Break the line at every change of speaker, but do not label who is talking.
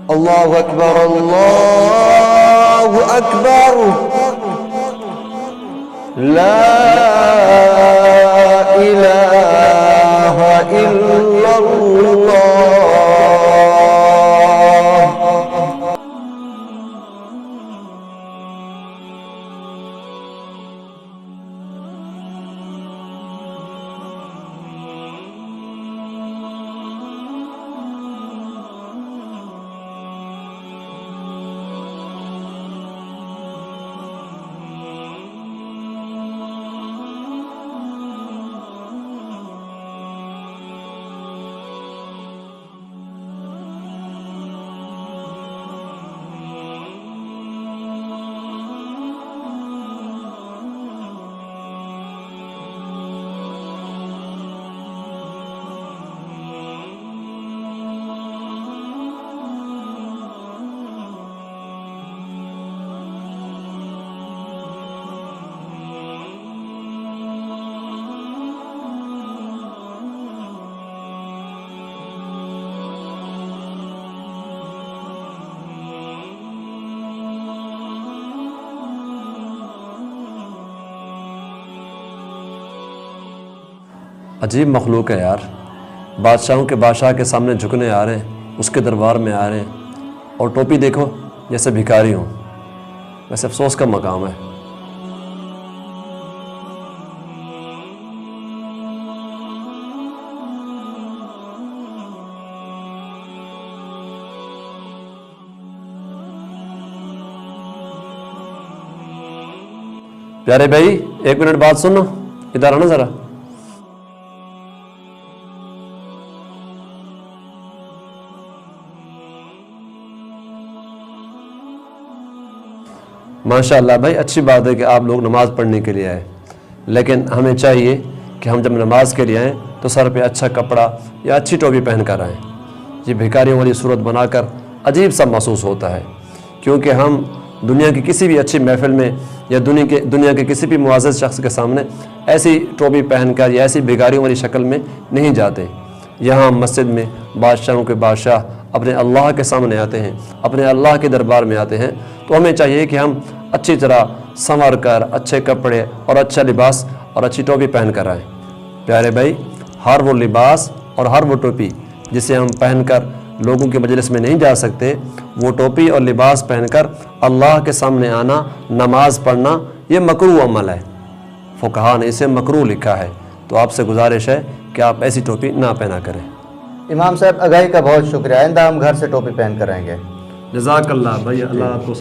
अल्लाहु अकबर, अल्लाहु अकबर, ला इलाहा इल्लल्लाह।
अजीब मखलूक है यार। बादशाहों के बादशाह के सामने झुकने आ रहे हैं, उसके दरबार में आ रहे हैं, और टोपी देखो जैसे भिखारी हों। वैसे अफसोस का मकाम है। प्यारे भाई, 1 मिनट बात सुनो, इधर आना ज़रा। माशाअल्लाह भाई, अच्छी बात है कि आप लोग नमाज़ पढ़ने के लिए आए, लेकिन हमें चाहिए कि हम जब नमाज के लिए आएँ तो सर पे अच्छा कपड़ा या अच्छी टोपी पहन कर आएँ। ये भिखारियों वाली सूरत बनाकर अजीब सा महसूस होता है, क्योंकि हम दुनिया की किसी भी अच्छी महफिल में या दुनिया के किसी भी मुआज़्ज़ज़ शख्स के सामने ऐसी टोपी पहनकर या ऐसी भिखारियों वाली शक्ल में नहीं जाते। यहाँ मस्जिद में बादशाहों के बादशाह अपने अल्लाह के सामने आते हैं, अपने अल्लाह के दरबार में आते हैं, तो हमें चाहिए कि हम अच्छी तरह संवर कर अच्छे कपड़े और अच्छा लिबास और अच्छी टोपी पहन कर आएँ। प्यारे भाई, हर वो लिबास और हर वो टोपी जिसे हम पहनकर लोगों के मजलिस में नहीं जा सकते, वो टोपी और लिबास पहनकर अल्लाह के सामने आना, नमाज पढ़ना, ये मकरूह अमल है। फुक़हा ने इसे मकरूह लिखा है। तो आपसे गुजारिश है कि आप ऐसी टोपी ना पहना करें।
इमाम साहब, आगाही का बहुत शुक्रिया। आइंदा हम घर से टोपी पहन कर आएंगे।
जज़ाकल्लाह भाई, अल्लाह आपको